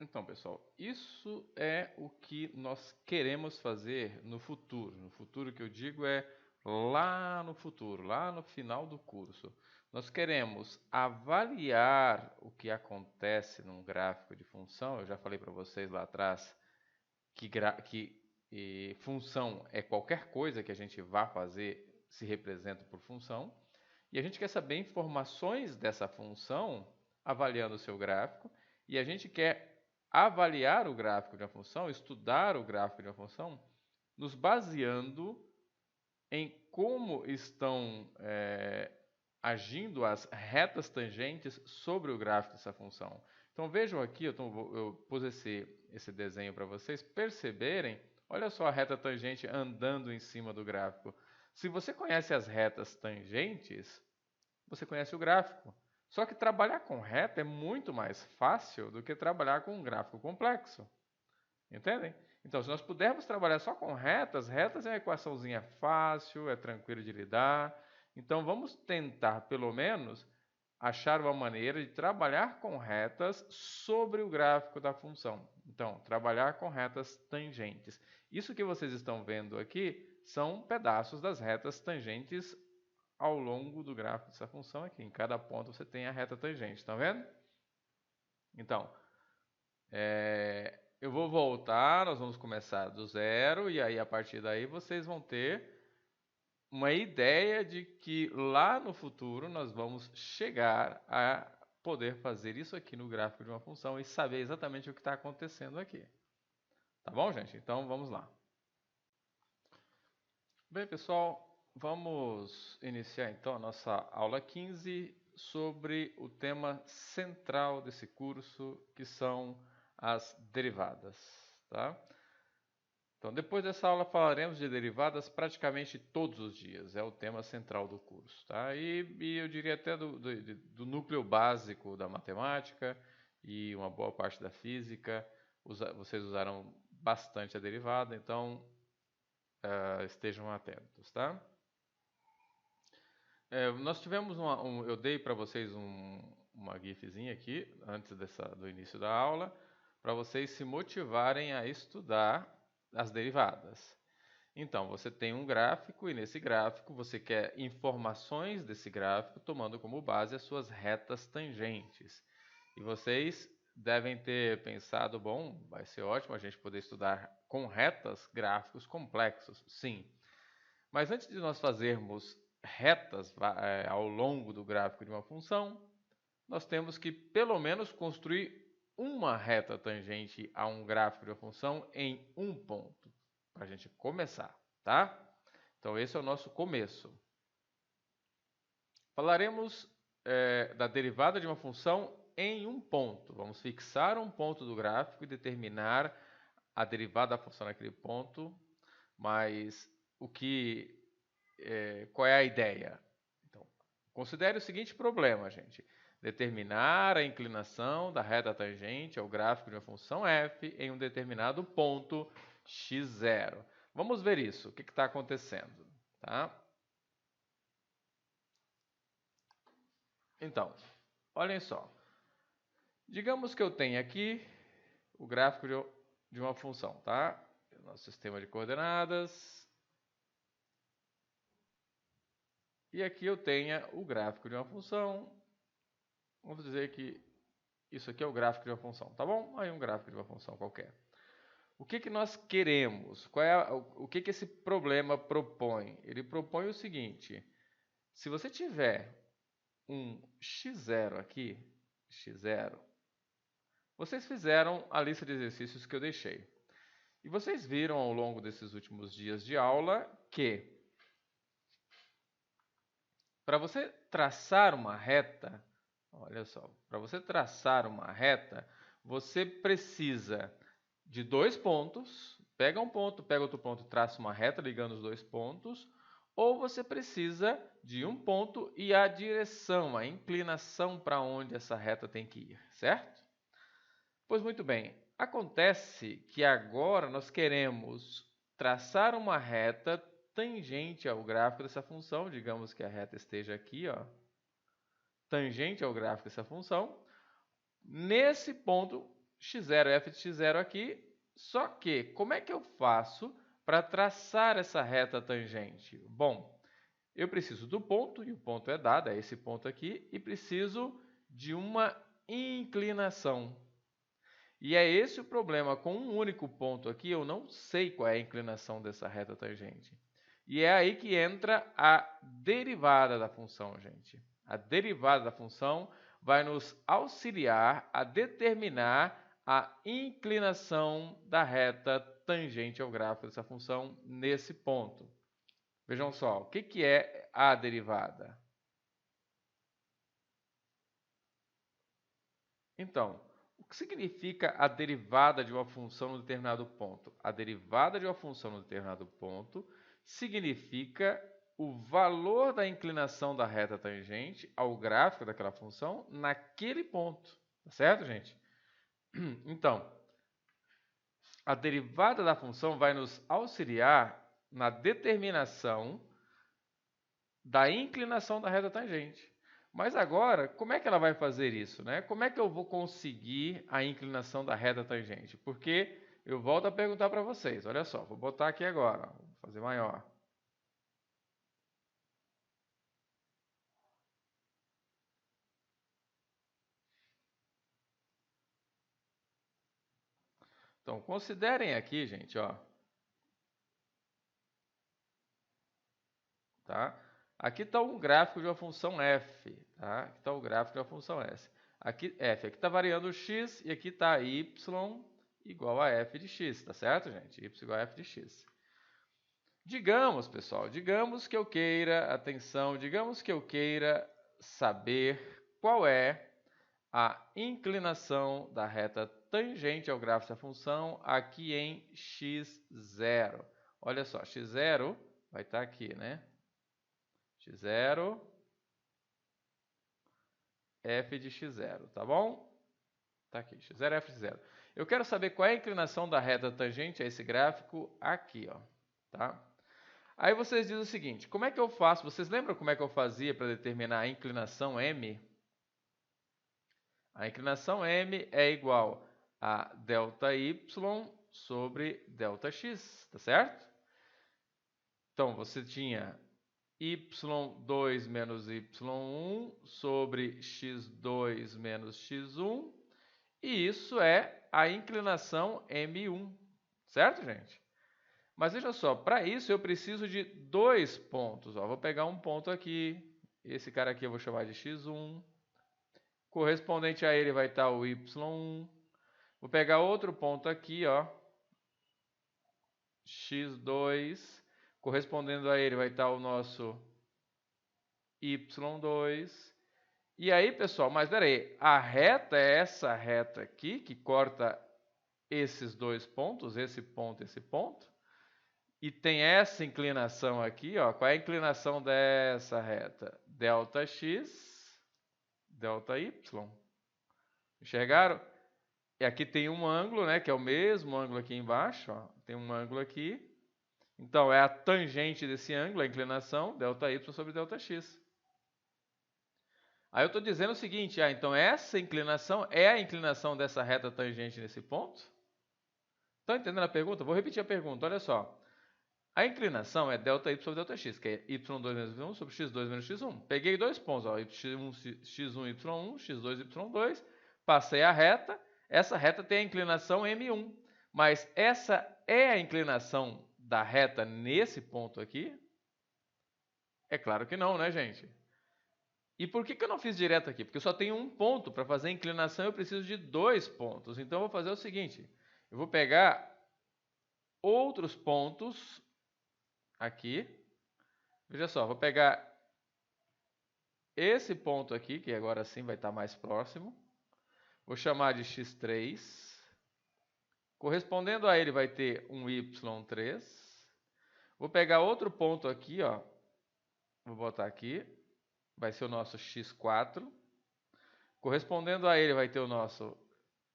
Então, pessoal, isso é o que nós queremos fazer no futuro. No futuro que eu digo é lá no futuro, lá no final do curso. Nós queremos avaliar o que acontece num gráfico de função. Eu já falei para vocês lá atrás que função é qualquer coisa que a gente vá fazer se representa por função. E a gente quer saber informações dessa função avaliando o seu gráfico. E a gente quer avaliar o gráfico de uma função, estudar o gráfico de uma função, nos baseando em como estão agindo as retas tangentes sobre o gráfico dessa função. Então vejam aqui, eu pus esse desenho para vocês perceberem. Olha só a reta tangente andando em cima do gráfico. Se você conhece as retas tangentes, você conhece o gráfico. Só que trabalhar com reta é muito mais fácil do que trabalhar com um gráfico complexo. Entendem? Então, se nós pudermos trabalhar só com retas, retas é uma equaçãozinha fácil, é tranquilo de lidar. Então, vamos tentar, pelo menos, achar uma maneira de trabalhar com retas sobre o gráfico da função. Então, trabalhar com retas tangentes. Isso que vocês estão vendo aqui são pedaços das retas tangentes ao longo do gráfico dessa função aqui. Em cada ponto você tem a reta tangente, está vendo? Então, eu vou voltar, nós vamos começar do zero, e aí a partir daí vocês vão ter uma ideia de que lá no futuro nós vamos chegar a poder fazer isso aqui no gráfico de uma função e saber exatamente o que está acontecendo aqui. Tá bom, gente? Então vamos lá. Bem, pessoal, vamos iniciar então a nossa aula 15 sobre o tema central desse curso, que são as derivadas, tá? Então, depois dessa aula falaremos de derivadas praticamente todos os dias, é o tema central do curso, tá? E eu diria até do núcleo básico da matemática e uma boa parte da física, vocês usaram bastante a derivada, então estejam atentos, tá? Nós tivemos eu dei para vocês uma gifzinha aqui antes do início da aula para vocês se motivarem a estudar as derivadas. Então, você tem um gráfico e nesse gráfico você quer informações desse gráfico tomando como base as suas retas tangentes. E vocês devem ter pensado, bom, vai ser ótimo a gente poder estudar com retas gráficos complexos. Sim. Mas antes de nós fazermos retas ao longo do gráfico de uma função, nós temos que pelo menos construir uma reta tangente a um gráfico de uma função em um ponto, para a gente começar, tá? Então esse é o nosso começo. Falaremos da derivada de uma função em um ponto. Vamos fixar um ponto do gráfico e determinar a derivada da função naquele ponto, mas qual é a ideia? Então, considere o seguinte problema, gente. Determinar a inclinação da reta tangente ao gráfico de uma função f em um determinado ponto x0. Vamos ver isso, o que está acontecendo. Tá? Então, olhem só. Digamos que eu tenho aqui o gráfico de uma função, tá? Nosso sistema de coordenadas. E aqui eu tenho o gráfico de uma função. Vamos dizer que isso aqui é o gráfico de uma função, tá bom? Aí um gráfico de uma função qualquer. O que nós queremos? O que esse problema propõe? Ele propõe o seguinte: se você tiver um x0 aqui, x0, vocês fizeram a lista de exercícios que eu deixei. E vocês viram ao longo desses últimos dias de aula que para você traçar uma reta, olha só, para você traçar uma reta, você precisa de dois pontos, pega um ponto, pega outro ponto, traça uma reta ligando os dois pontos, ou você precisa de um ponto e a direção, a inclinação para onde essa reta tem que ir, certo? Pois muito bem, acontece que agora nós queremos traçar uma reta tangente ao gráfico dessa função, digamos que a reta esteja aqui, ó, tangente ao gráfico dessa função, nesse ponto x0 f de x0 aqui. Só que, como é que eu faço para traçar essa reta tangente? Bom, eu preciso do ponto, e o ponto é dado, é esse ponto aqui, e preciso de uma inclinação. E é esse o problema, com um único ponto aqui, eu não sei qual é a inclinação dessa reta tangente. E é aí que entra a derivada da função, gente. A derivada da função vai nos auxiliar a determinar a inclinação da reta tangente ao gráfico dessa função nesse ponto. Vejam só, o que é a derivada? Então, o que significa a derivada de uma função no determinado ponto? A derivada de uma função no determinado ponto significa o valor da inclinação da reta tangente ao gráfico daquela função naquele ponto. Tá certo, gente? Então, a derivada da função vai nos auxiliar na determinação da inclinação da reta tangente. Mas agora, como é que ela vai fazer isso, né? Como é que eu vou conseguir a inclinação da reta tangente? Porque eu volto a perguntar para vocês. Olha só, vou botar aqui agora, vou fazer maior. Então, considerem aqui, gente, ó, tá? Aqui está um gráfico de uma função f, tá? Aqui está o gráfico de uma função s. Aqui f, aqui está variando o x e aqui está y igual a f de x, tá certo, gente? Y igual a f de x. Digamos, pessoal, digamos que eu queira, atenção, digamos que eu queira saber qual é a inclinação da reta tangente ao gráfico da função aqui em x0. Olha só, x0 vai estar aqui, né? x0, f de x0, tá bom? Tá aqui, x0, f de 0. Eu quero saber qual é a inclinação da reta tangente a esse gráfico aqui, ó, tá? Aí vocês dizem o seguinte, como é que eu faço? Vocês lembram como é que eu fazia para determinar a inclinação m? A inclinação m é igual a ΔY sobre ΔX, tá certo? Então, você tinha y2 menos y1 sobre x2 menos x1, e isso é a inclinação m1, certo, gente? Mas veja só, para isso eu preciso de dois pontos. Ó. Vou pegar um ponto aqui, esse cara aqui eu vou chamar de x1. Correspondente a ele vai estar o y1. Vou pegar outro ponto aqui, ó, x2. Correspondendo a ele vai estar o nosso y2. E aí, pessoal, mas peraí, a reta é essa reta aqui, que corta esses dois pontos, esse ponto e esse ponto. E tem essa inclinação aqui, ó. Qual é a inclinação dessa reta? ΔX, ΔY. Enxergaram? E aqui tem um ângulo, né, que é o mesmo ângulo aqui embaixo, ó. Tem um ângulo aqui. Então, é a tangente desse ângulo, a inclinação, ΔY sobre ΔX. Aí eu estou dizendo o seguinte, então essa inclinação é a inclinação dessa reta tangente nesse ponto? Estão entendendo a pergunta? Vou repetir a pergunta, olha só. A inclinação é ΔY sobre ΔX, que é y2 menos y1 sobre x2 menos x1. Peguei dois pontos, ó, x1, y1, x2, y2, passei a reta. Essa reta tem a inclinação m1. Mas essa é a inclinação da reta nesse ponto aqui? É claro que não, né, gente? E por que eu não fiz direto aqui? Porque eu só tenho um ponto. Para fazer a inclinação eu preciso de dois pontos. Então eu vou fazer o seguinte. Eu vou pegar outros pontos aqui. Veja só, vou pegar esse ponto aqui, que agora sim vai estar mais próximo. Vou chamar de x3. Correspondendo a ele vai ter um y3. Vou pegar outro ponto aqui, ó. Vou botar aqui. Vai ser o nosso x4. Correspondendo a ele vai ter o nosso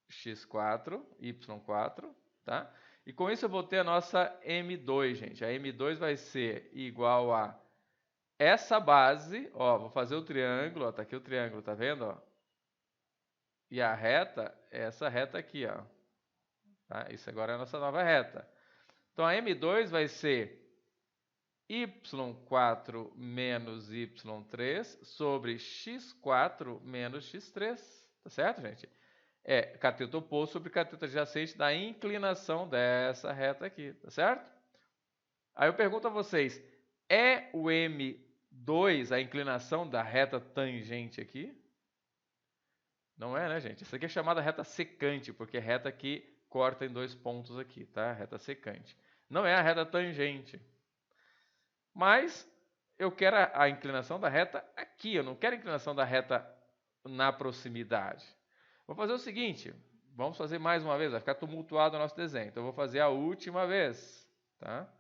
x4, y4, tá? E com isso eu vou ter a nossa M2, gente. A M2 vai ser igual a essa base, ó, vou fazer o triângulo, ó, tá aqui o triângulo, tá vendo, ó? E a reta é essa reta aqui, ó. Tá? Isso agora é a nossa nova reta. Então, a M2 vai ser y4 menos y3 sobre x4 menos x3. Tá certo, gente? É cateto oposto sobre cateto adjacente da inclinação dessa reta aqui. Tá certo? Aí eu pergunto a vocês, é o M2 a inclinação da reta tangente aqui? Não é, né, gente? Essa aqui é chamada reta secante, porque é reta que corta em dois pontos aqui, tá? Reta secante. Não é a reta tangente. Mas eu quero a inclinação da reta aqui, eu não quero a inclinação da reta na proximidade. Vou fazer o seguinte, vamos fazer mais uma vez, vai ficar tumultuado o nosso desenho. Então eu vou fazer a última vez, tá?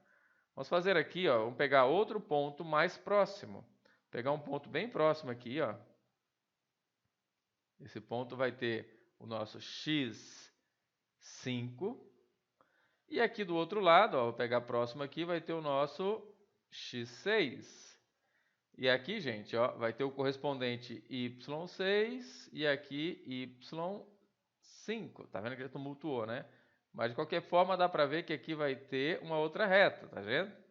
Vamos fazer aqui, ó, vamos pegar outro ponto mais próximo. Pegar um ponto bem próximo aqui, ó. Esse ponto vai ter o nosso x5. E aqui do outro lado, ó, vou pegar próximo aqui, vai ter o nosso x6. E aqui, gente, ó, vai ter o correspondente y6 e aqui y5. Tá vendo que ele tumultuou, né? Mas de qualquer forma dá para ver que aqui vai ter uma outra reta, tá vendo?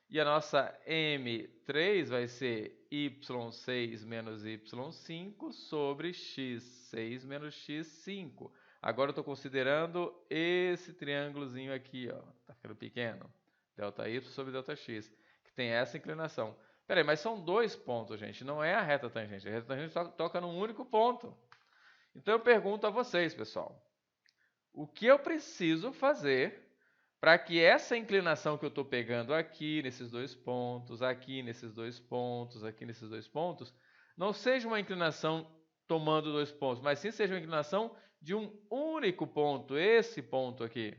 E a nossa M3 vai ser y6 menos y5 sobre x6 menos x5. Agora eu estou considerando esse triângulozinho aqui, ó, tá ficando pequeno. ΔY sobre ΔX, que tem essa inclinação. Peraí, mas são dois pontos, gente, não é a reta tangente. A reta tangente toca num único ponto. Então eu pergunto a vocês, pessoal, o que eu preciso fazer para que essa inclinação que eu estou pegando aqui, nesses dois pontos, aqui nesses dois pontos, aqui nesses dois pontos, não seja uma inclinação tomando dois pontos, mas sim seja uma inclinação de um único ponto, esse ponto aqui.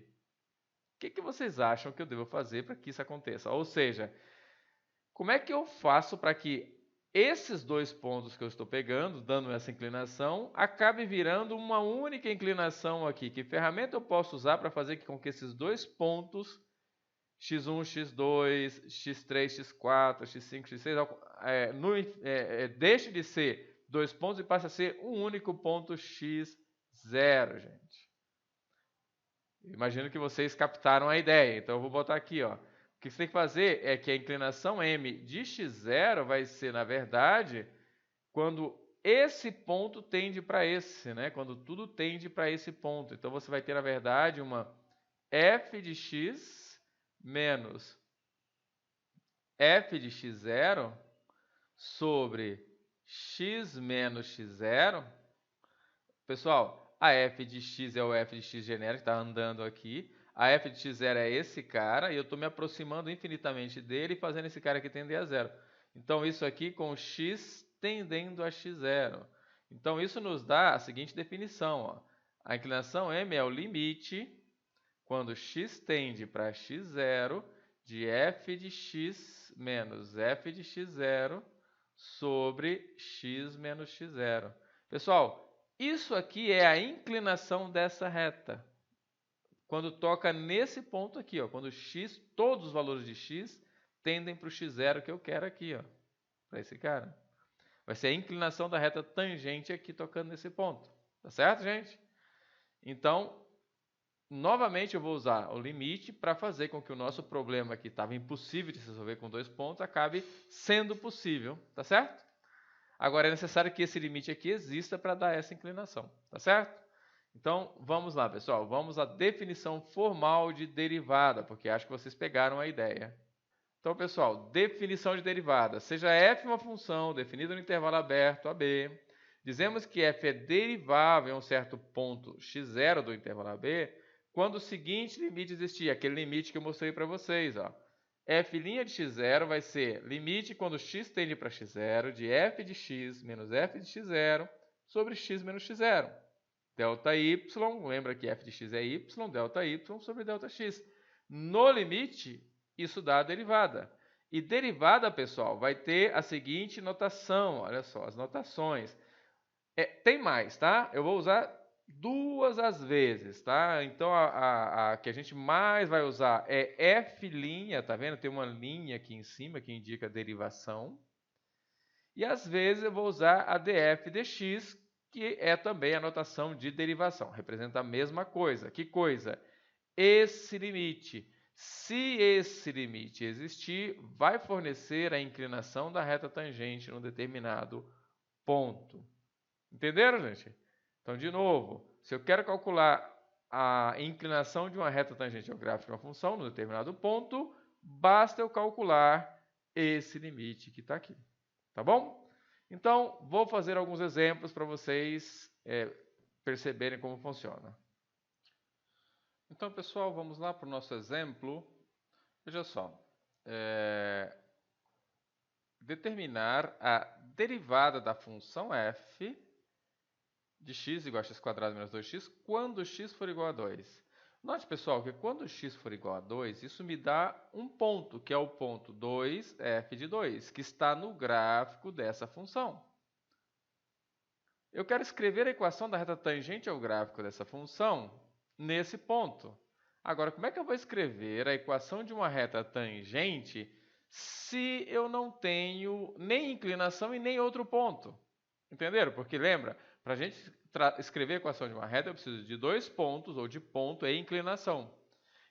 O que vocês acham que eu devo fazer para que isso aconteça? Ou seja, como é que eu faço para que esses dois pontos que eu estou pegando, dando essa inclinação, acabe virando uma única inclinação aqui? Que ferramenta eu posso usar para fazer com que esses dois pontos, x1, x2, x3, x4, x5, x6, deixe de ser dois pontos e passe a ser um único ponto x0, gente? Imagino que vocês captaram a ideia, então eu vou botar aqui, ó. O que você tem que fazer é que a inclinação m de x0 vai ser, na verdade, quando esse ponto tende para esse, né? Quando tudo tende para esse ponto. Então, você vai ter, na verdade, uma f de x menos f de x0 sobre x menos x0. Pessoal, a f de x é o f de x genérico, que está andando aqui. A f de x0 é esse cara, e eu estou me aproximando infinitamente dele e fazendo esse cara aqui tender a zero. Então, isso aqui com x tendendo a x0. Então, isso nos dá a seguinte definição. Ó. A inclinação m é o limite, quando x tende para x0, de f de x menos f de x0 sobre x menos x0. Pessoal, isso aqui é a inclinação dessa reta. Quando toca nesse ponto aqui, ó, quando x, todos os valores de x tendem para o x0 que eu quero aqui, ó, para esse cara. Vai ser a inclinação da reta tangente aqui tocando nesse ponto. Tá certo, gente? Então, novamente eu vou usar o limite para fazer com que o nosso problema que estava impossível de se resolver com dois pontos acabe sendo possível. Tá certo? Agora é necessário que esse limite aqui exista para dar essa inclinação. Tá certo? Então, vamos lá, pessoal. Vamos à definição formal de derivada, porque acho que vocês pegaram a ideia. Então, pessoal, definição de derivada. Seja f uma função definida no intervalo aberto AB, dizemos que f é derivável em um certo ponto x0 do intervalo AB, quando o seguinte limite existir, aquele limite que eu mostrei para vocês. Ó. F' de x0 vai ser limite quando x tende para x0 de f de x menos f de x0 sobre x menos x0. ΔY, lembra que f de x é y, ΔY sobre ΔX. No limite, isso dá a derivada. E derivada, pessoal, vai ter a seguinte notação, olha só, as notações. Tem mais, tá? Eu vou usar duas às vezes, tá? Então, a que a gente mais vai usar é f', tá vendo? Tem uma linha aqui em cima que indica a derivação. E às vezes eu vou usar a df dx, que é também a notação de derivação. Representa a mesma coisa. Que coisa? Esse limite. Se esse limite existir, vai fornecer a inclinação da reta tangente num determinado ponto. Entenderam, gente? Então, de novo, se eu quero calcular a inclinação de uma reta tangente ao gráfico de uma função num determinado ponto, basta eu calcular esse limite que está aqui. Tá bom? Então, vou fazer alguns exemplos para vocês perceberem como funciona. Então, pessoal, vamos lá para o nosso exemplo. Veja só. Determinar a derivada da função f de x igual a x² menos 2x quando x for igual a 2. Note, pessoal, que quando x for igual a 2, isso me dá um ponto, que é o ponto 2f de 2, que está no gráfico dessa função. Eu quero escrever a equação da reta tangente ao gráfico dessa função nesse ponto. Agora, como é que eu vou escrever a equação de uma reta tangente se eu não tenho nem inclinação e nem outro ponto? Entenderam? Porque lembra, para a gente escrever a equação de uma reta, eu preciso de dois pontos, ou de ponto e inclinação.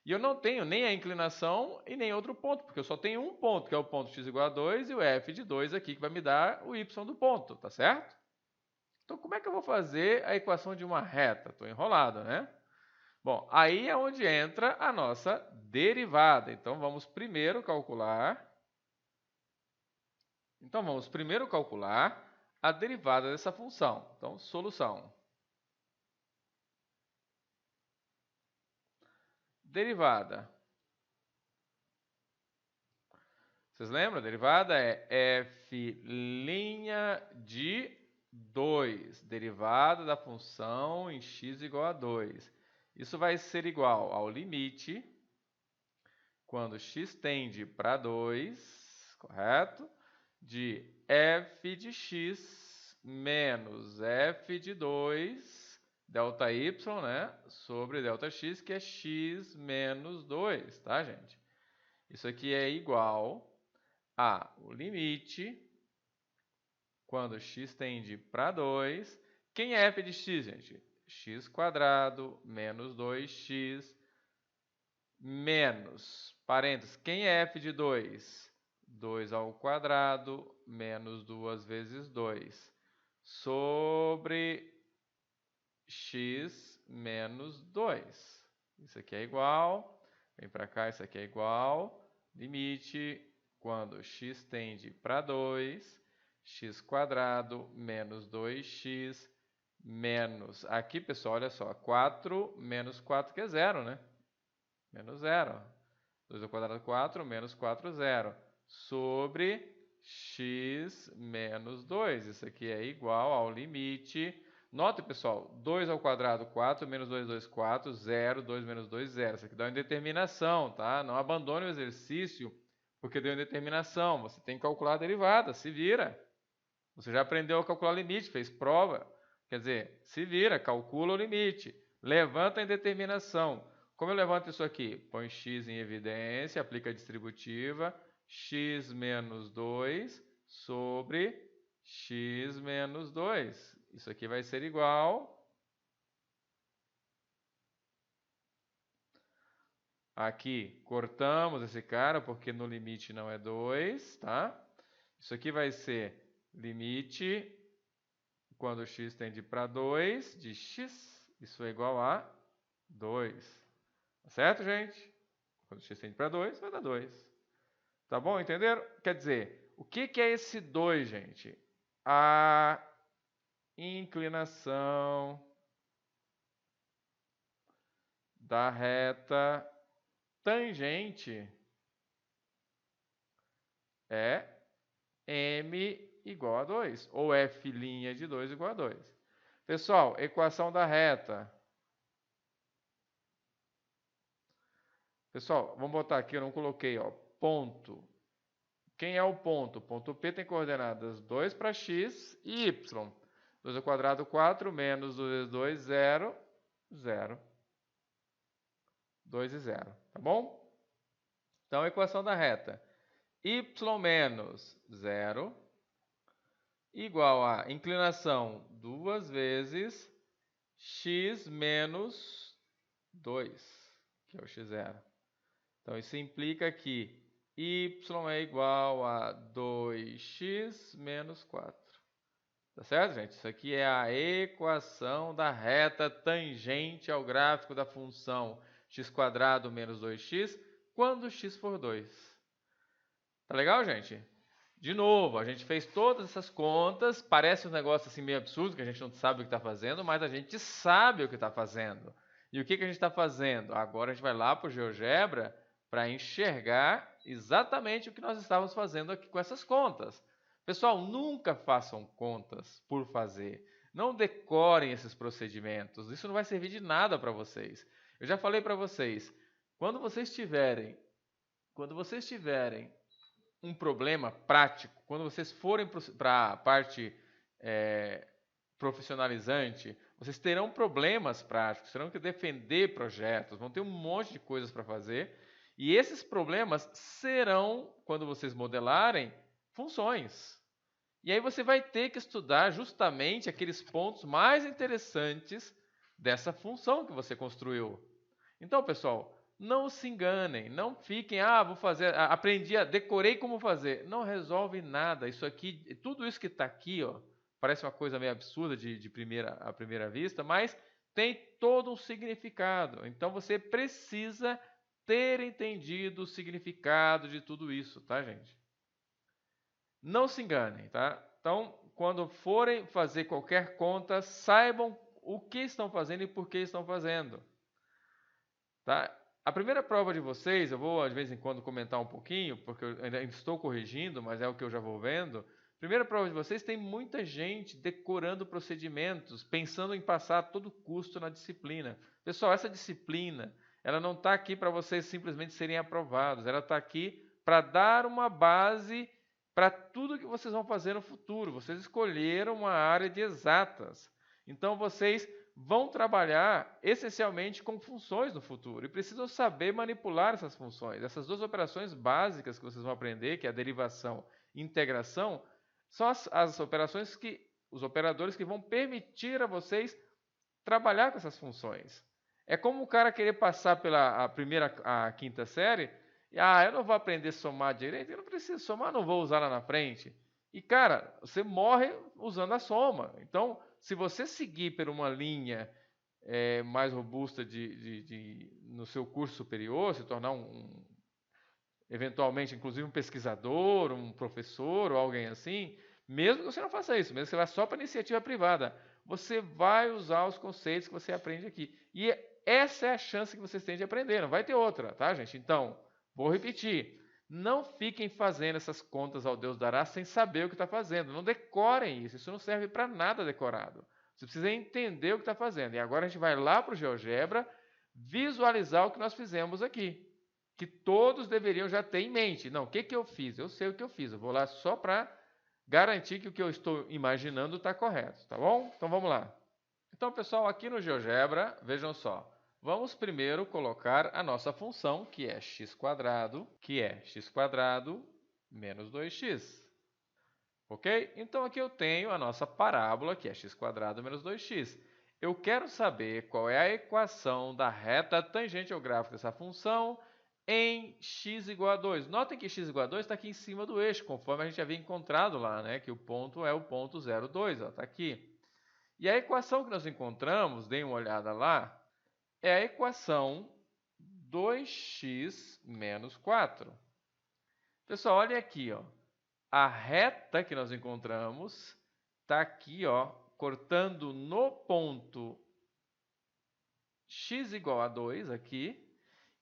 E eu não tenho nem a inclinação e nem outro ponto, porque eu só tenho um ponto, que é o ponto x igual a 2, e o f de 2 aqui, que vai me dar o y do ponto, tá certo? Então, como é que eu vou fazer a equação de uma reta? Estou enrolado, né? Bom, aí é onde entra a nossa derivada. Então, vamos primeiro calcular a derivada dessa função. Então, solução. Derivada. Vocês lembram? A derivada é f' de 2, derivada da função em x igual a 2. Isso vai ser igual ao limite, quando x tende para 2, correto? De f de x menos f de 2, ΔY, né? Sobre ΔX, que é x menos 2, tá, gente? Isso aqui é igual a o limite, quando x tende para 2. Quem é f de x, gente? x² menos 2x menos, parênteses, quem é f de 2? 2 ao quadrado menos 2 vezes 2 sobre x menos 2. Isso aqui é igual, vem para cá, isso aqui é igual, limite, quando x tende para 2, x² menos 2x menos, aqui, pessoal, olha só, 4 menos 4, que é 0, né? Menos 0. 2 ao quadrado, 4, menos 4, 0. Sobre x menos 2. Isso aqui é igual ao limite. Note, pessoal, 2 ao quadrado, 4, menos 2, 2, 4, 0, 2 menos 2, 0. Isso aqui dá uma indeterminação, tá? Não abandone o exercício porque deu indeterminação. Você tem que calcular a derivada, se vira. Você já aprendeu a calcular limite, fez prova. Quer dizer, se vira, calcula o limite. Levanta a indeterminação. Como eu levanto isso aqui? Põe x em evidência, aplica a distributiva, x menos 2 sobre x menos 2. Isso aqui vai ser igual. Aqui, cortamos esse cara, porque no limite não é 2, tá? Isso aqui vai ser limite, quando x tende para 2, de x, isso é igual a 2. Tá certo, gente? Quando x tende para 2, vai dar 2. Tá bom? Entenderam? Quer dizer, o que é esse 2, gente? A inclinação da reta tangente é m igual a 2, ou f' de 2 igual a 2. Pessoal, equação da reta. Pessoal, vamos botar aqui, eu não coloquei, ó, ponto. Quem é o ponto? Ponto P tem coordenadas 2 para x e y. 2 ao quadrado, 4, menos 2 vezes 2, 0, 0. 2 e 0, tá bom? Então, a equação da reta. Y menos 0 igual a inclinação 2 vezes x menos 2, que é o x0. Então, isso implica que y é igual a 2x menos 4. Tá certo, gente? Isso aqui é a equação da reta tangente ao gráfico da função x² menos 2x quando x for 2. Tá legal, gente? De novo, a gente fez todas essas contas. Parece um negócio assim meio absurdo, que a gente não sabe o que está fazendo, mas a gente sabe o que está fazendo. E o que a gente está fazendo? Agora a gente vai lá para o GeoGebra para enxergar exatamente o que nós estávamos fazendo aqui com essas contas. Pessoal, nunca façam contas por fazer. Não decorem esses procedimentos. Isso não vai servir de nada para vocês. Eu já falei para vocês, quando vocês tiverem um problema prático, quando vocês forem para a parte profissionalizante, vocês terão problemas práticos, terão que defender projetos, vão ter um monte de coisas para fazer, e esses problemas serão, quando vocês modelarem, funções. E aí você vai ter que estudar justamente aqueles pontos mais interessantes dessa função que você construiu. Então, pessoal, não se enganem, não fiquem, vou fazer, decorei como fazer. Não resolve nada. Isso aqui, tudo isso que está aqui, ó, parece uma coisa meio absurda à primeira vista, mas tem todo um significado. Então você precisa ter entendido o significado de tudo isso, tá, gente? Não se enganem, tá? Então, quando forem fazer qualquer conta, saibam o que estão fazendo e por que estão fazendo. Tá? A primeira prova de vocês, eu vou de vez em quando comentar um pouquinho, porque eu ainda estou corrigindo, mas é o que eu já vou vendo. A primeira prova de vocês tem muita gente decorando procedimentos, pensando em passar a todo custo na disciplina. Pessoal, essa disciplina, ela não está aqui para vocês simplesmente serem aprovados, ela está aqui para dar uma base para tudo que vocês vão fazer no futuro. Vocês escolheram uma área de exatas. Então, vocês vão trabalhar essencialmente com funções no futuro e precisam saber manipular essas funções. Essas duas operações básicas que vocês vão aprender, que é a derivação e integração, são as operações os operadores que vão permitir a vocês trabalhar com essas funções. É como o cara querer passar pela a quinta série e, eu não vou aprender a somar direito, eu não preciso somar, não vou usar lá na frente. E, cara, você morre usando a soma. Então, se você seguir por uma linha mais robusta no seu curso superior, se tornar eventualmente, inclusive, um pesquisador, um professor ou alguém assim, mesmo que você não faça isso, mesmo que você vá só para iniciativa privada, você vai usar os conceitos que você aprende aqui. E essa é a chance que vocês têm de aprender, não vai ter outra, tá, gente? Então, vou repetir. Não fiquem fazendo essas contas ao Deus dará sem saber o que está fazendo. Não decorem isso. Isso não serve para nada decorado. Você precisa entender o que está fazendo. E agora a gente vai lá para o GeoGebra visualizar o que nós fizemos aqui. Que todos deveriam já ter em mente. Não, o que eu fiz? Eu sei o que eu fiz. Eu vou lá só para garantir que o que eu estou imaginando está correto. Tá bom? Então vamos lá. Então, pessoal, aqui no GeoGebra, vejam só. Vamos primeiro colocar a nossa função, que é x², menos 2x. Ok? Então, aqui eu tenho a nossa parábola, que é x² menos 2x. Eu quero saber qual é a equação da reta tangente ao gráfico dessa função em x igual a 2. Notem que x igual a 2 está aqui em cima do eixo, conforme a gente havia encontrado lá, né? Que o ponto é o ponto 0,2, está aqui. E a equação que nós encontramos, deem uma olhada lá, é a equação 2x menos 4. Pessoal, olhem aqui, ó. A reta que nós encontramos está aqui, ó, cortando no ponto x igual a 2 aqui.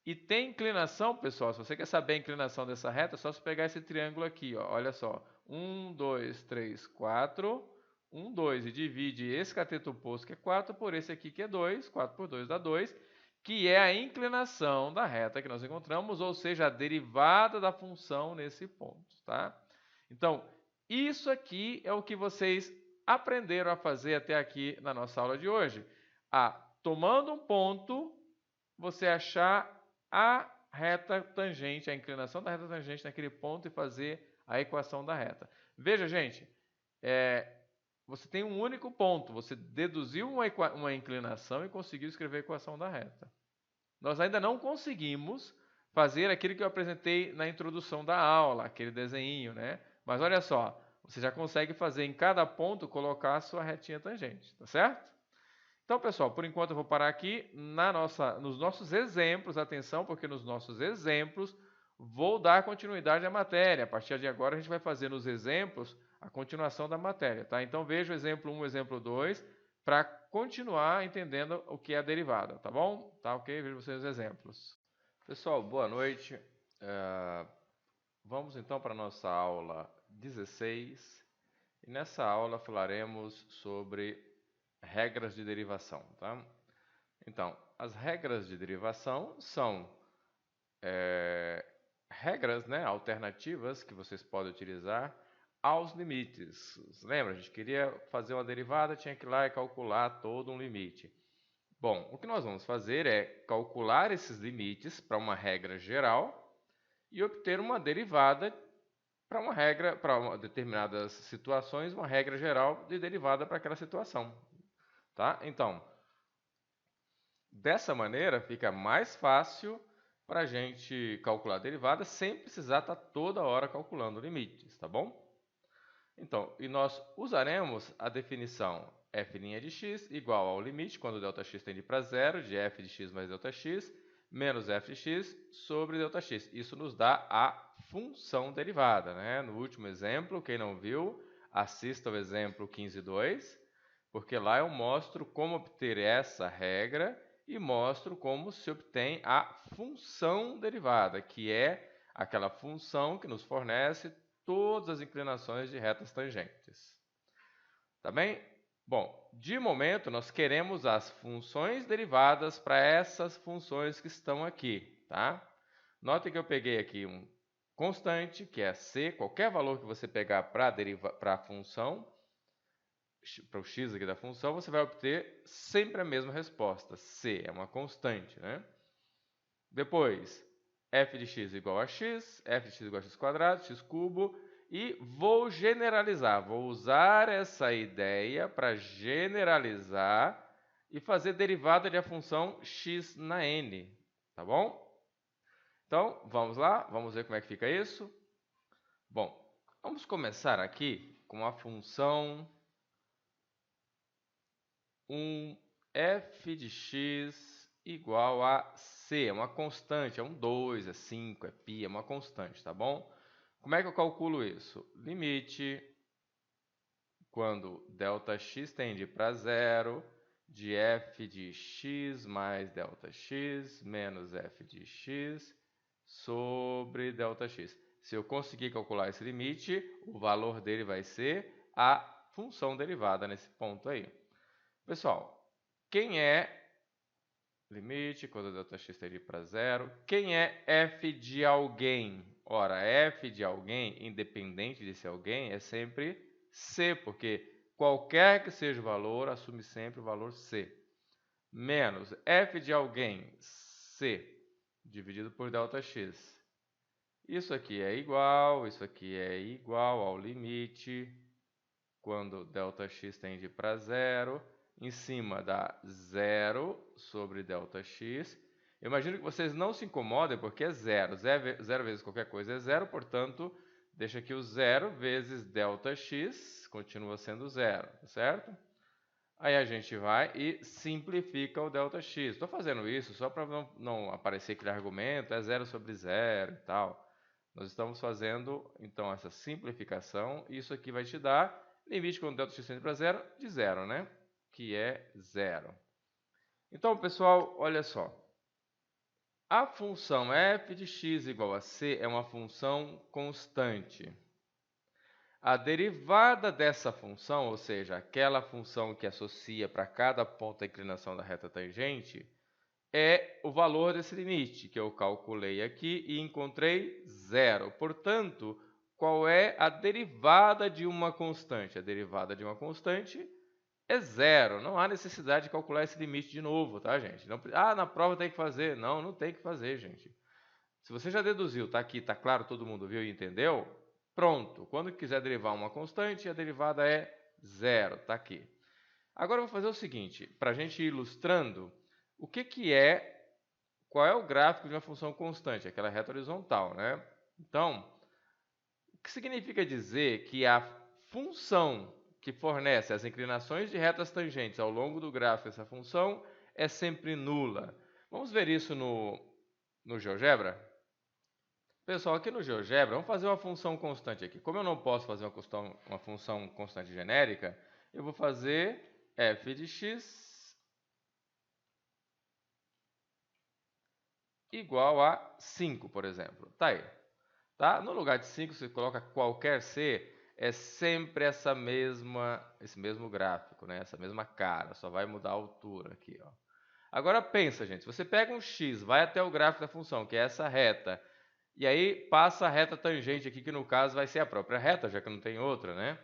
E tem inclinação, pessoal, se você quer saber a inclinação dessa reta, é só você pegar esse triângulo aqui, ó. Olha só, 1, 2, 3, 4, 1, 2, e divide esse cateto oposto, que é 4, por esse aqui, que é 2, 4 por 2 dá 2, que é a inclinação da reta que nós encontramos, ou seja, a derivada da função nesse ponto, tá? Então, isso aqui é o que vocês aprenderam a fazer até aqui na nossa aula de hoje. Tomando um ponto, você achar a reta tangente, a inclinação da reta tangente naquele ponto e fazer a equação da reta. Veja, gente, você tem um único ponto. Você deduziu uma inclinação e conseguiu escrever a equação da reta. Nós ainda não conseguimos fazer aquilo que eu apresentei na introdução da aula, aquele desenho, né? Mas olha só, você já consegue fazer em cada ponto colocar a sua retinha tangente, tá certo? Então, pessoal, por enquanto eu vou parar aqui nos nossos exemplos. Atenção, porque nos nossos exemplos vou dar continuidade à matéria. A partir de agora a gente vai fazer nos exemplos a continuação da matéria, tá? Então veja o exemplo 1, o exemplo 2, para continuar entendendo o que é a derivada, tá bom? Tá ok? Vejo vocês os exemplos. Pessoal, boa noite. Vamos então para a nossa aula 16. E nessa aula falaremos sobre regras de derivação, tá? Então, as regras de derivação são regras, né, alternativas que vocês podem utilizar aos limites. Lembra, a gente queria fazer uma derivada, tinha que ir lá e calcular todo um limite. Bom, o que nós vamos fazer é calcular esses limites para uma regra geral e obter uma derivada para uma regra, para determinadas situações, uma regra geral de derivada para aquela situação. Tá? Então, dessa maneira fica mais fácil para a gente calcular a derivada sem precisar estar toda hora calculando limites, tá bom? Então, e nós usaremos a definição f' de x igual ao limite, quando Δx tende para zero, de f de x mais Δx, menos f de x sobre Δx. Isso nos dá a função derivada, né? No último exemplo, quem não viu, assista ao exemplo 15.2, porque lá eu mostro como obter essa regra e mostro como se obtém a função derivada, que é aquela função que nos fornece todas as inclinações de retas tangentes. Tá bem? Bom, de momento nós queremos as funções derivadas para essas funções que estão aqui, tá? Notem que eu peguei aqui um constante, que é c, qualquer valor que você pegar para a função, para o x aqui da função, você vai obter sempre a mesma resposta. C é uma constante, né? Depois, f de x igual a x, f de x igual a x quadrado, x cubo, e vou generalizar, vou usar essa ideia para generalizar e fazer derivada de a função x na n, tá bom? Então, vamos lá, vamos ver como é que fica isso. Bom, vamos começar aqui com a função f de x igual a c, é uma constante, é um 2, é 5, é π, é uma constante, tá bom? Como é que eu calculo isso? Limite, quando Δx tende para zero, de f de x mais Δx menos f de x sobre Δx. Se eu conseguir calcular esse limite, o valor dele vai ser a função derivada nesse ponto aí. Pessoal, quem é limite quando Δx tende para zero? Quem é f de alguém? Ora, f de alguém, independente de ser alguém, é sempre c, porque qualquer que seja o valor, assume sempre o valor c. Menos f de alguém, c, dividido por Δx. Isso aqui é igual ao limite quando Δx tende para zero, em cima dá zero sobre Δx. Eu imagino que vocês não se incomodem, porque é zero. Zero vezes qualquer coisa é zero, portanto, deixa aqui o zero vezes Δx, continua sendo zero, certo? Aí a gente vai e simplifica o Δx. Estou fazendo isso só para não aparecer aquele argumento, é zero sobre zero e tal. Nós estamos fazendo, então, essa simplificação. Isso aqui vai te dar limite quando Δx tende para zero, de zero, né? Que é zero. Então, pessoal, olha só. A função f de x igual a c é uma função constante. A derivada dessa função, ou seja, aquela função que associa para cada ponto a inclinação da reta tangente, é o valor desse limite, que eu calculei aqui e encontrei zero. Portanto, qual é a derivada de uma constante? A derivada de uma constante é zero. Não há necessidade de calcular esse limite de novo, tá, gente? Não, na prova tem que fazer. Não tem que fazer, gente. Se você já deduziu, tá aqui, tá claro, todo mundo viu e entendeu? Pronto. Quando quiser derivar uma constante, a derivada é zero. Está aqui. Agora eu vou fazer o seguinte, para a gente ir ilustrando, qual é o gráfico de uma função constante? Aquela reta horizontal, né? Então, o que significa dizer que a função que fornece as inclinações de retas tangentes ao longo do gráfico dessa função é sempre nula? Vamos ver isso no GeoGebra? Pessoal, aqui no GeoGebra, vamos fazer uma função constante aqui. Como eu não posso fazer uma função constante genérica, eu vou fazer f de x igual a 5, por exemplo. Tá aí. Tá? No lugar de 5, você coloca qualquer c, é sempre esse mesmo gráfico, né? Essa mesma cara, só vai mudar a altura aqui, ó. Agora pensa, gente, se você pega um x, vai até o gráfico da função, que é essa reta, e aí passa a reta tangente aqui, que no caso vai ser a própria reta, já que não tem outra, né?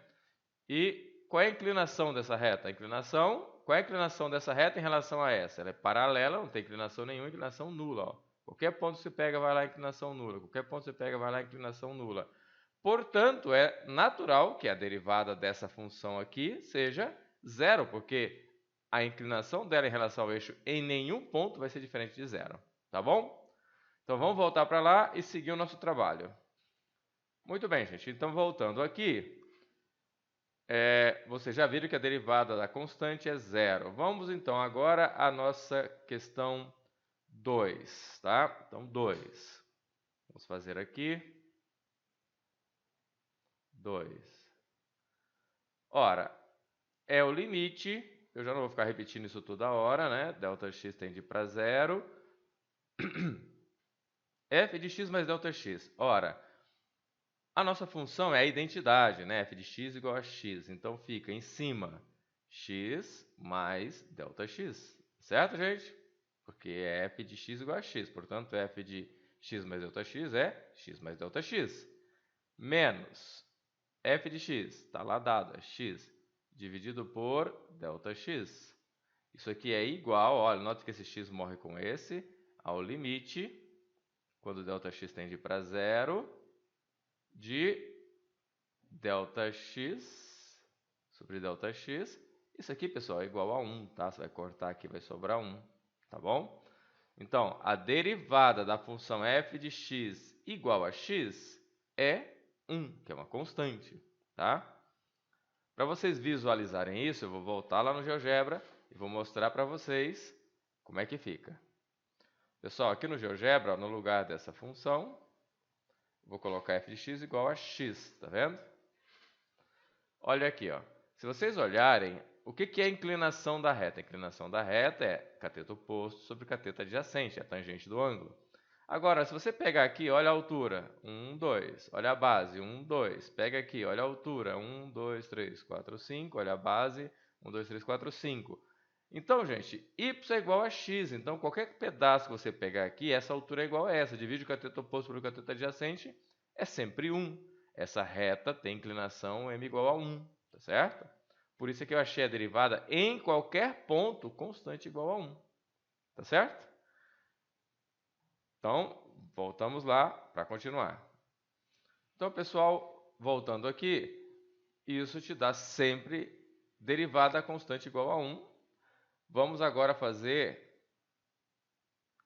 E qual é a inclinação dessa reta? Qual é a inclinação dessa reta em relação a essa? Ela é paralela, não tem inclinação nenhuma, inclinação nula, ó. Qualquer ponto que você pega, vai lá inclinação nula. Qualquer ponto que você pega, vai lá inclinação nula. Portanto, é natural que a derivada dessa função aqui seja zero, porque a inclinação dela em relação ao eixo em nenhum ponto vai ser diferente de zero. Tá bom? Então, vamos voltar para lá e seguir o nosso trabalho. Muito bem, gente. Então, voltando aqui, vocês já viram que a derivada da constante é zero. Vamos, então, agora à nossa questão 2, tá? Então, 2. Vamos fazer aqui. 2. Ora, é o limite, eu já não vou ficar repetindo isso toda hora, né? Δx tende para zero. f de x mais Δx. Ora, a nossa função é a identidade, né? F de x igual a x. Então, fica em cima x mais Δx. Certo, gente? Porque é f de x igual a x. Portanto, f de x mais Δx é x mais Δx. Menos f de x, está lá dado, é x, dividido por Δx. Isso aqui é igual, olha, nota que esse x morre com esse, ao limite, quando Δx tende para zero, de Δx sobre Δx. Isso aqui, pessoal, é igual a 1, tá? Você vai cortar aqui, vai sobrar 1, tá bom? Então, a derivada da função f de x igual a x é 1, que é uma constante, tá? Para vocês visualizarem isso, eu vou voltar lá no GeoGebra e vou mostrar para vocês como é que fica. Pessoal, aqui no GeoGebra, no lugar dessa função, vou colocar f de x igual a x, tá vendo? Olha aqui, ó. Se vocês olharem, o que é a inclinação da reta? A inclinação da reta é cateto oposto sobre cateto adjacente, é a tangente do ângulo. Agora, se você pegar aqui, olha a altura, 1, 2, olha a base, 1, 2, pega aqui, olha a altura, 1, 2, 3, 4, 5, olha a base, 1, 2, 3, 4, 5. Então, gente, y é igual a x, então qualquer pedaço que você pegar aqui, essa altura é igual a essa, divide o cateto oposto pelo cateto adjacente, é sempre 1. Essa reta tem inclinação m igual a 1, tá certo? Por isso é que eu achei a derivada em qualquer ponto constante igual a 1, tá certo? Então, voltamos lá para continuar. Então, pessoal, voltando aqui, isso te dá sempre derivada constante igual a 1. Vamos agora fazer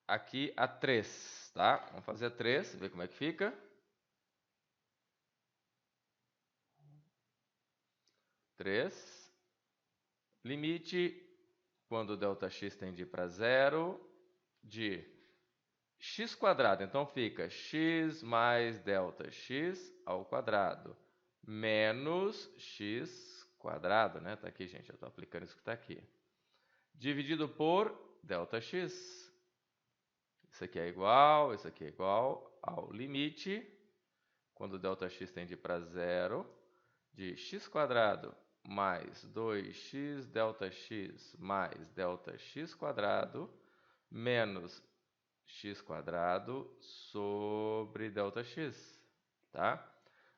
aqui a 3, tá? Vamos fazer a 3, ver como é que fica. 3. Limite, quando Δx tende para zero, de x². Então, fica x mais Δx ao quadrado, menos x², né? Tá aqui, gente, eu estou aplicando isso que está aqui. Dividido por Δx. Isso aqui é igual ao limite, quando Δx tende para zero, de x² mais 2x Δx mais Δx² menos x² sobre Δx, tá?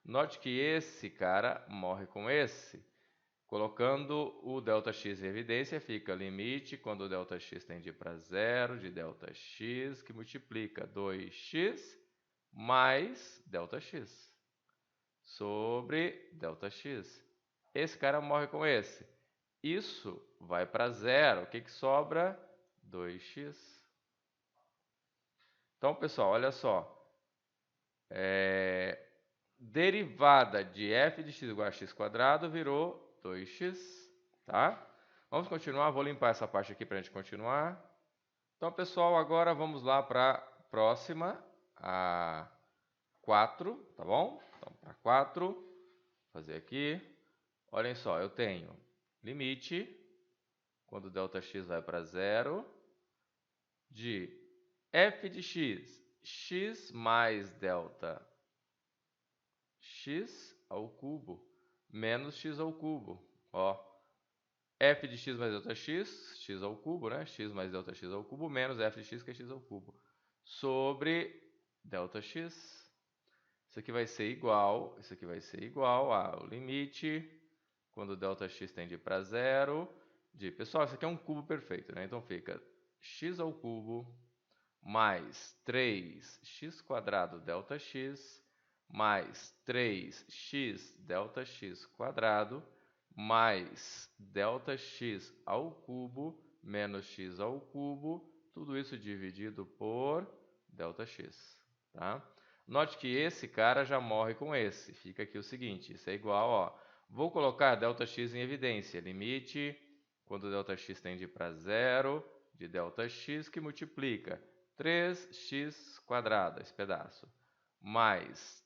Note que esse cara morre com esse. Colocando o Δx em evidência, fica limite quando o Δx tende para zero de Δx, que multiplica 2x mais Δx. sobre ΔX. Esse cara morre com esse. Isso vai para zero. O que sobra? 2x. Então, pessoal, olha só. Derivada de f de x igual a x quadrado virou 2x. Tá? Vamos continuar. Vou limpar essa parte aqui para a gente continuar. Então, pessoal, agora vamos lá para a próxima. A 4, tá bom? Então, para 4, vou fazer aqui. Olhem só, eu tenho limite, quando ΔX vai para zero, de f de x, x mais ΔX ao cubo, menos x ao cubo. Ó, f de x mais ΔX, x ao cubo, né? X mais ΔX ao cubo, menos f de x, que é x ao cubo, sobre ΔX. Isso aqui vai ser igual, isso aqui vai ser igual ao limite, quando ΔX tende para zero, pessoal, isso aqui é um cubo perfeito, né? Então fica x ao cubo mais 3x quadrado ΔX mais 3x ΔX quadrado mais ΔX ao cubo menos x ao cubo, tudo isso dividido por ΔX, tá? Note que esse cara já morre com esse. Fica aqui o seguinte, isso é igual, ó. Vou colocar ΔX em evidência. Limite, quando ΔX tende para zero, de ΔX que multiplica 3x quadrado, esse pedaço, mais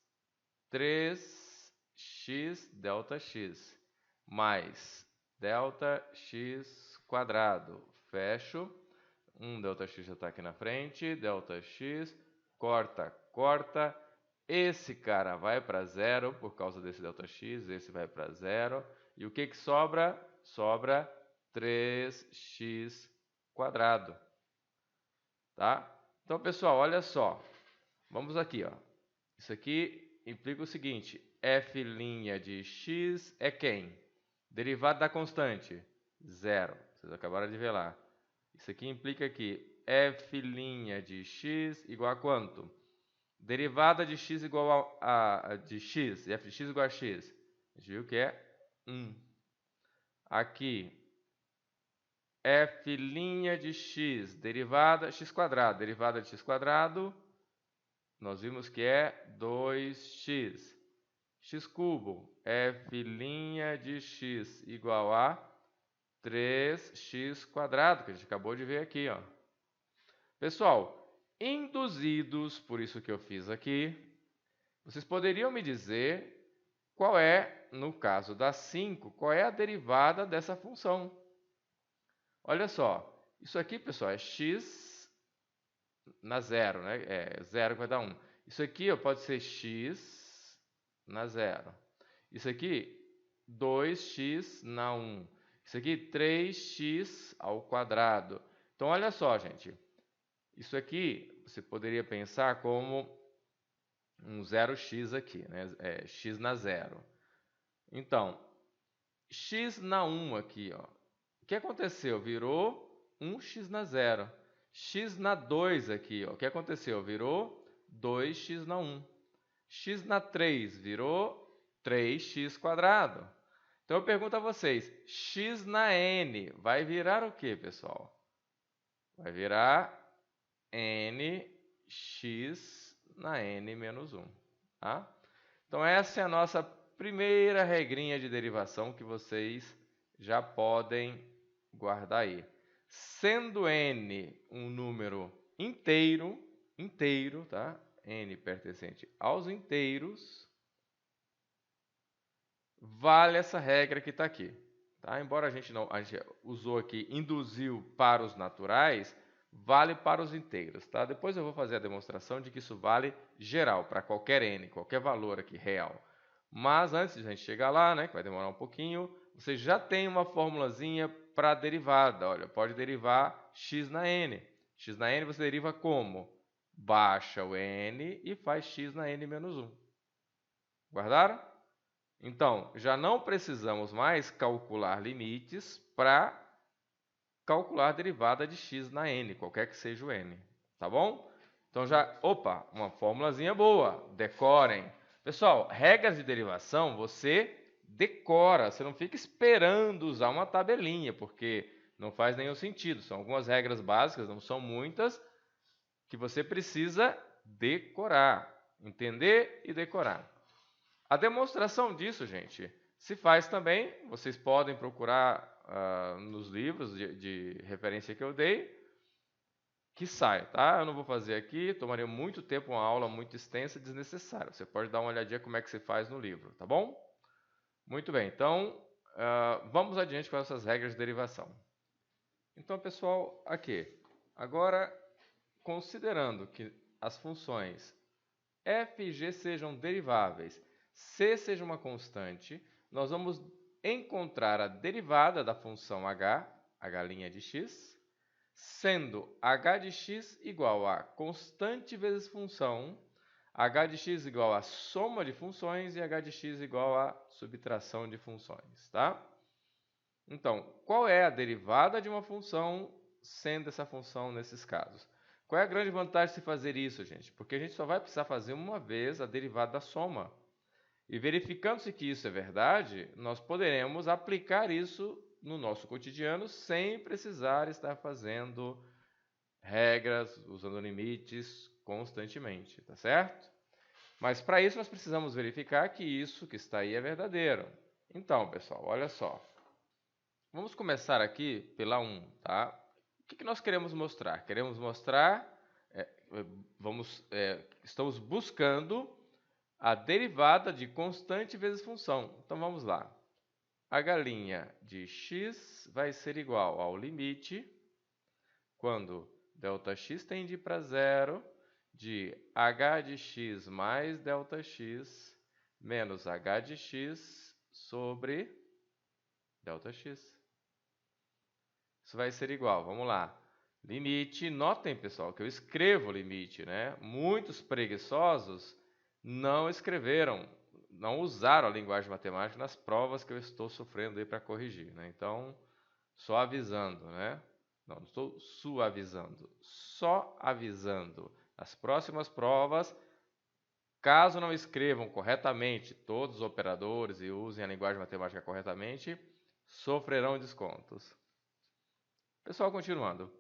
3x ΔX, mais ΔX quadrado. Fecho. ΔX já está aqui na frente. ΔX, corta, corta. Esse cara vai para zero por causa desse ΔX. Esse vai para zero. E o que sobra? Sobra 3x quadrado. Tá? Então, pessoal, olha só. Vamos aqui, ó. Isso aqui implica o seguinte. F' de x é quem? Derivada da constante. Zero. Vocês acabaram de ver lá. Isso aqui implica que f' de x igual a quanto? Derivada de x igual de x. F de x igual a x. A gente viu que é 1. Aqui, f' de x, derivada x quadrado. Derivada de x quadrado, nós vimos que é 2x. X cubo, f' de x igual a 3x quadrado, que a gente acabou de ver aqui, ó. Pessoal, induzidos por isso que eu fiz aqui, vocês poderiam me dizer qual é, no caso da 5, qual é a derivada dessa função? Olha só, isso aqui, pessoal, é x na zero, né? É 0 que vai dar 1. Isso aqui ó, pode ser x na zero. Isso aqui, 2x na 1. Isso aqui, 3x ao quadrado. Então, olha só, gente. Isso aqui, você poderia pensar como um 0x aqui, né? X na zero. Então, x na 1 aqui, ó. O que aconteceu? Virou 1x na zero. X na 2 aqui, ó. O que aconteceu? Virou 2x na 1. X na 3 virou 3x quadrado. Então eu pergunto a vocês, x na n vai virar o que, pessoal? Vai virar nx na n menos 1. Tá? Então essa é a nossa primeira regrinha de derivação que vocês já podem guardar aí. Sendo n um número inteiro, tá? N pertencente aos inteiros, vale essa regra que está aqui. Tá? Embora a gente usou aqui, induziu para os naturais, vale para os inteiros. Tá? Depois eu vou fazer a demonstração de que isso vale geral, para qualquer n, qualquer valor aqui real. Mas antes de a gente chegar lá, né, que vai demorar um pouquinho, você já tem uma formulazinha para a derivada. Olha, pode derivar x na n. X na n você deriva como? Baixa o n e faz x na n menos 1. Guardaram? Então, já não precisamos mais calcular limites para calcular a derivada de x na n, qualquer que seja o n. Tá bom? Então já, opa, uma formulazinha boa, decorem. Pessoal, regras de derivação você decora, você não fica esperando usar uma tabelinha, porque não faz nenhum sentido. São algumas regras básicas, não são muitas, que você precisa decorar, entender e decorar. A demonstração disso, gente, se faz também, vocês podem procurar nos livros de referência que eu dei, que sai, tá? Eu não vou fazer aqui, tomaria muito tempo, uma aula muito extensa e desnecessária. Você pode dar uma olhadinha como é que se faz no livro, tá bom? Muito bem, então vamos adiante com essas regras de derivação. Então, pessoal, aqui, agora, considerando que as funções f e g sejam deriváveis, c seja uma constante, nós vamos encontrar a derivada da função h, h' de x, sendo h de x igual a constante vezes função, h de x igual a soma de funções e h de x igual a subtração de funções, tá? Então, qual é a derivada de uma função sendo essa função nesses casos? Qual é a grande vantagem de se fazer isso, gente? Porque a gente só vai precisar fazer uma vez a derivada da soma. E verificando-se que isso é verdade, nós poderemos aplicar isso no nosso cotidiano sem precisar estar fazendo regras, usando limites constantemente, tá certo? Mas para isso nós precisamos verificar que isso que está aí é verdadeiro. Então, pessoal, olha só. Vamos começar aqui pela 1, tá? O que nós queremos mostrar? Queremos mostrar, estamos buscando a derivada de constante vezes função. Então vamos lá. H' de x vai ser igual ao limite, quando ΔX tende para zero, de h de x mais ΔX menos h de x sobre ΔX. Isso vai ser igual, vamos lá. Limite, notem pessoal que eu escrevo limite, né? Muitos preguiçosos não escreveram, não usaram a linguagem matemática nas provas que eu estou sofrendo aí para corrigir, né? Então, só avisando, né? Não estou suavizando, só avisando. As próximas provas, caso não escrevam corretamente todos os operadores e usem a linguagem matemática corretamente, sofrerão descontos. Pessoal, continuando.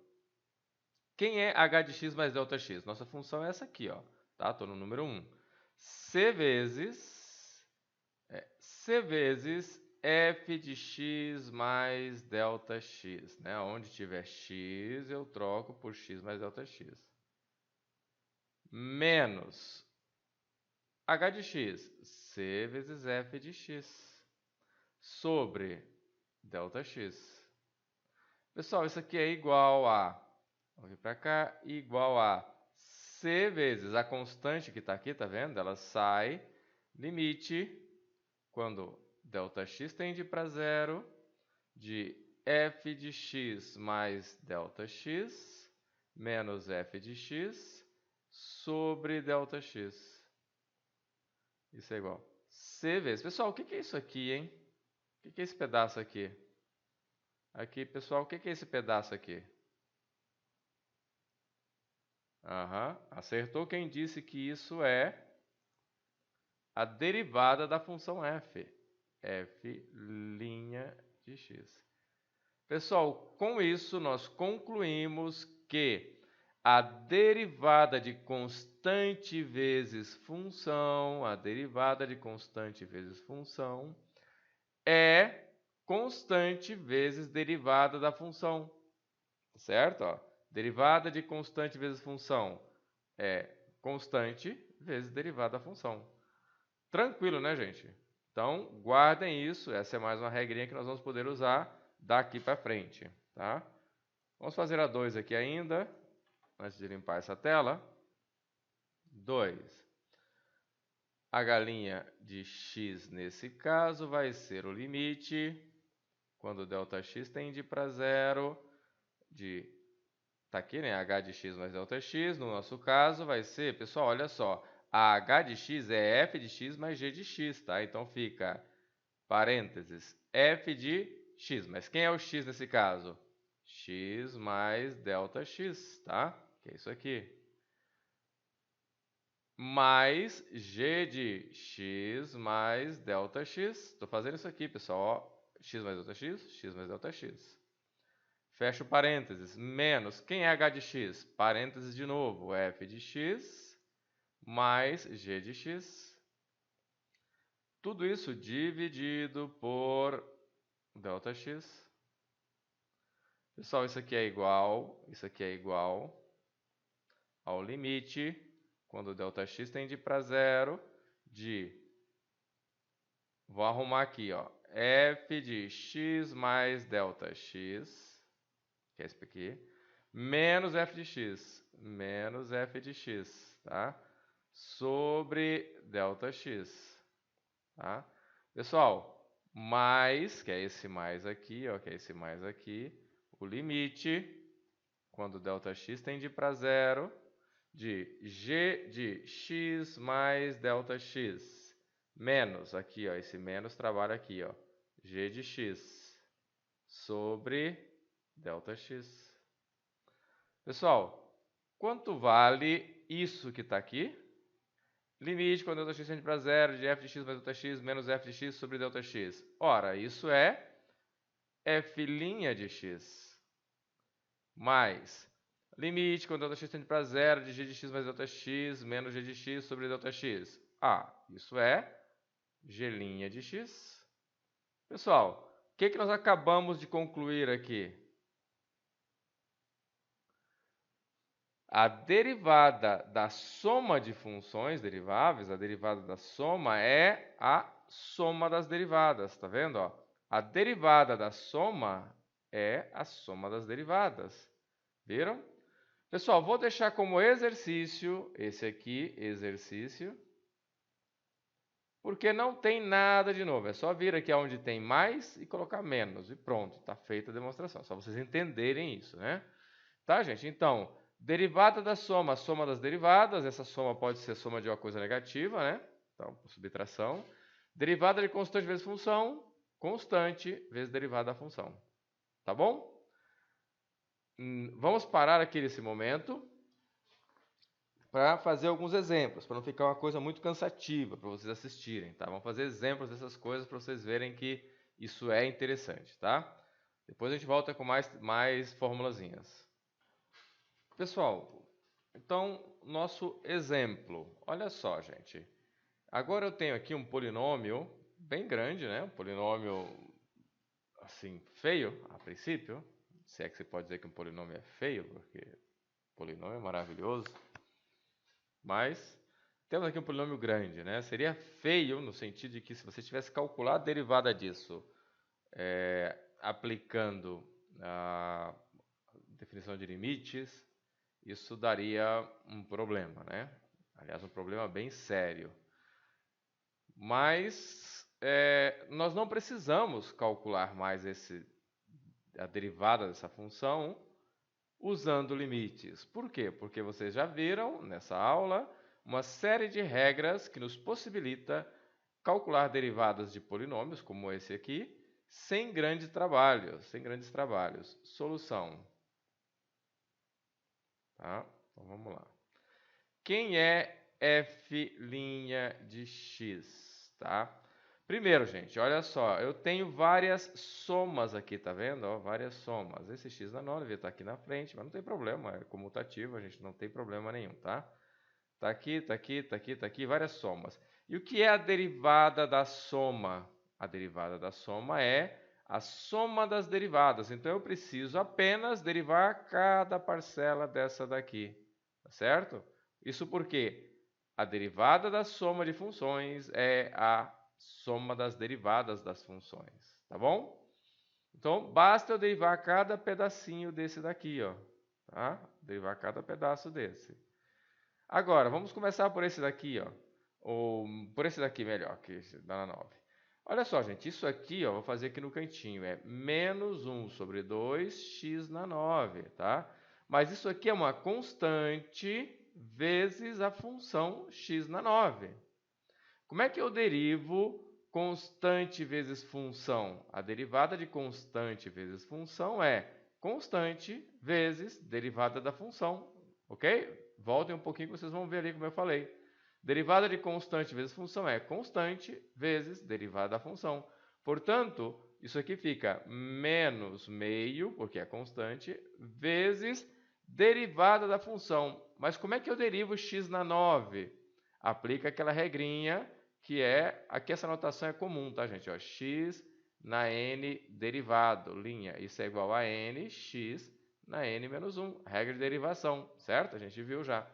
Quem é h de x mais ΔX? Nossa função é essa aqui, ó. Tá? Estou no número 1. C vezes f de x mais ΔX. Né? Onde tiver x, eu troco por x mais ΔX. Menos h de x, c vezes f de x, sobre ΔX. Pessoal, isso aqui é igual a, vamos vir para cá, igual a c vezes a constante que está aqui, tá vendo? Ela sai, limite, quando ΔX tende para zero, de f de x mais ΔX menos f de x sobre ΔX. Isso é igual a c vezes. Pessoal, o que é isso aqui, hein? O que é esse pedaço aqui? Aqui, pessoal, o que é esse pedaço aqui? Acertou quem disse que isso é a derivada da função f. f' de x. Pessoal, com isso nós concluímos que a derivada de constante vezes função, é constante vezes derivada da função, certo? Ó, derivada de constante vezes função é constante vezes derivada da função. Tranquilo, né, gente? Então, guardem isso. Essa é mais uma regrinha que nós vamos poder usar daqui para frente, tá? Vamos fazer a 2 aqui ainda, antes de limpar essa tela. 2. H' de x, nesse caso, vai ser o limite, quando ΔX tende para zero, de... Tá aqui, né? H de x mais ΔX. No nosso caso, vai ser... Pessoal, olha só. A h de x é f de x mais g de x, tá? Então, fica, parênteses, f de x. Mas quem é o x nesse caso? X mais ΔX, tá? Que é isso aqui. mais g de x mais ΔX. Estou fazendo isso aqui, pessoal. Ó, x mais ΔX, x mais ΔX. Fecha o parênteses. Menos, quem é h de x? Parênteses de novo, f de x mais g de x. Tudo isso dividido por ΔX. Pessoal, isso aqui é igual ao limite, quando ΔX tende para zero, de, vou arrumar aqui, ó, f de x mais ΔX, que é esse aqui, menos f de x, tá? Sobre ΔX, tá? Pessoal, mais, que é esse mais aqui, ó, que é esse mais aqui, o limite, quando ΔX tende para zero, de g de x mais ΔX, menos, aqui, ó, esse menos trabalha aqui, ó, g de x sobre ΔX. Pessoal, quanto vale isso que está aqui? Limite quando ΔX tende para zero de f de x mais ΔX menos f de x sobre ΔX. Ora, isso é f' de x mais limite quando ΔX tende para zero de g de x mais ΔX menos g de x sobre ΔX. Ah, isso é g' de x. Pessoal, o que nós acabamos de concluir aqui? A derivada da soma de funções deriváveis, a derivada da soma é a soma das derivadas, tá vendo? Ó? A derivada da soma é a soma das derivadas. Viram? Pessoal, vou deixar como exercício, esse aqui, exercício, porque não tem nada de novo. É só vir aqui onde tem mais e colocar menos. E pronto, está feita a demonstração. Só vocês entenderem isso, né? Tá, gente? Então, derivada da soma, a soma das derivadas. Essa soma pode ser soma de uma coisa negativa, né? Então, por subtração. Derivada de constante vezes função, constante vezes derivada da função. Tá bom? Vamos parar aqui nesse momento para fazer alguns exemplos, para não ficar uma coisa muito cansativa para vocês assistirem, tá? Vamos fazer exemplos dessas coisas para vocês verem que isso é interessante, tá? Depois a gente volta com mais formulazinhas. Pessoal, então, nosso exemplo. Olha só, gente. Agora eu tenho aqui um polinômio bem grande, né? Um polinômio, assim, feio, a princípio. Se é que você pode dizer que um polinômio é feio, porque polinômio é maravilhoso. Mas temos aqui um polinômio grande, né? Seria feio no sentido de que se você tivesse calculado a derivada disso, aplicando a definição de limites, isso daria um problema, né? Aliás, um problema bem sério. Mas nós não precisamos calcular mais a derivada dessa função usando limites. Por quê? Porque vocês já viram nessa aula uma série de regras que nos possibilita calcular derivadas de polinômios, como esse aqui, sem grandes trabalhos. Solução. Tá? Então vamos lá. Quem é f' de x? Tá? Primeiro, gente, olha só, eu tenho várias somas aqui, tá vendo? Ó, várias somas. Esse x na 9 devia estar aqui na frente, mas não tem problema, é comutativo, a gente não tem problema nenhum, tá? Tá aqui, tá aqui, tá aqui, tá aqui, várias somas. E o que é a derivada da soma? A derivada da soma é a soma das derivadas. Então, eu preciso apenas derivar cada parcela dessa daqui, tá certo? Isso porque a derivada da soma de funções é a soma das derivadas das funções, tá bom? Então, basta eu derivar cada pedacinho desse daqui, ó, tá? Derivar cada pedaço desse. Agora, vamos começar por esse daqui, ó, ou por esse daqui melhor, que dá na 9. Olha só, gente, isso aqui, ó, vou fazer aqui no cantinho, é menos 1 sobre 2x na 9, tá? Mas isso aqui é uma constante vezes a função x na 9. Como é que eu derivo constante vezes função? A derivada de constante vezes função é constante vezes derivada da função, ok? Voltem um pouquinho que vocês vão ver ali como eu falei. Derivada de constante vezes função é constante vezes derivada da função. Portanto, isso aqui fica menos meio, porque é constante, vezes derivada da função. Mas como é que eu derivo x na 9? Aplica aquela regrinha que é... Aqui essa notação é comum, tá, gente? Ó, x na n derivado, linha. Isso é igual a n, x na n menos 1. Regra de derivação, certo? A gente viu já.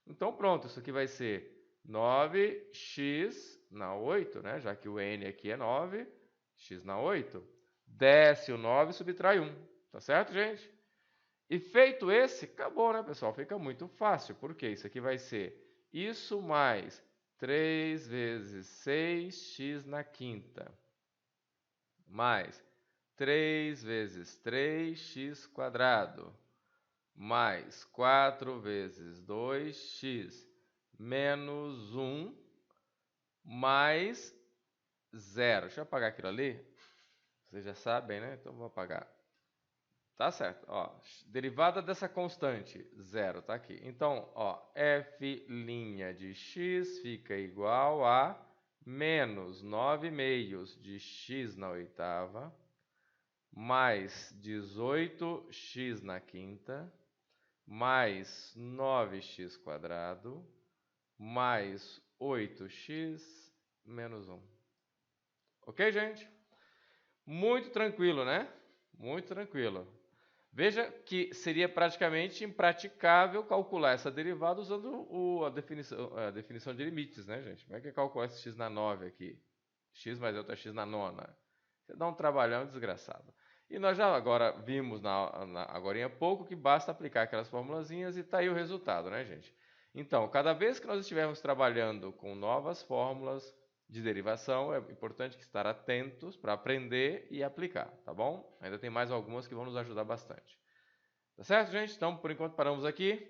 Então, pronto, isso aqui vai ser 9x na 8, né? Já que o n aqui é 9, x na 8. Desce o 9 e subtrai 1. Tá certo, gente? E feito esse, acabou, né, pessoal? Fica muito fácil. Por quê? Isso aqui vai ser isso mais 3 vezes 6x na quinta, mais 3 vezes 3x quadrado, mais 4 vezes 2x menos 1 mais 0. Deixa eu apagar aquilo ali. Vocês já sabem, né? Então vou apagar. Tá certo. Ó, derivada dessa constante, 0, tá aqui. Então, ó, f' de x fica igual a menos 9 meios de x na oitava, mais 18x na quinta, mais 9x quadrado, mais 8x menos 1. Ok, gente? Muito tranquilo, né? Muito tranquilo. Veja que seria praticamente impraticável calcular essa derivada usando a definição de limites, né, gente? Como é que é calcular esse x na 9 aqui? X mais outra x na nona. Você dá um trabalhão desgraçado. E nós já agora vimos agora há pouco que basta aplicar aquelas formulazinhas e está aí o resultado, né, gente? Então, cada vez que nós estivermos trabalhando com novas fórmulas de derivação, é importante estar atentos para aprender e aplicar, tá bom? Ainda tem mais algumas que vão nos ajudar bastante. Tá certo, gente? Então, por enquanto, paramos aqui.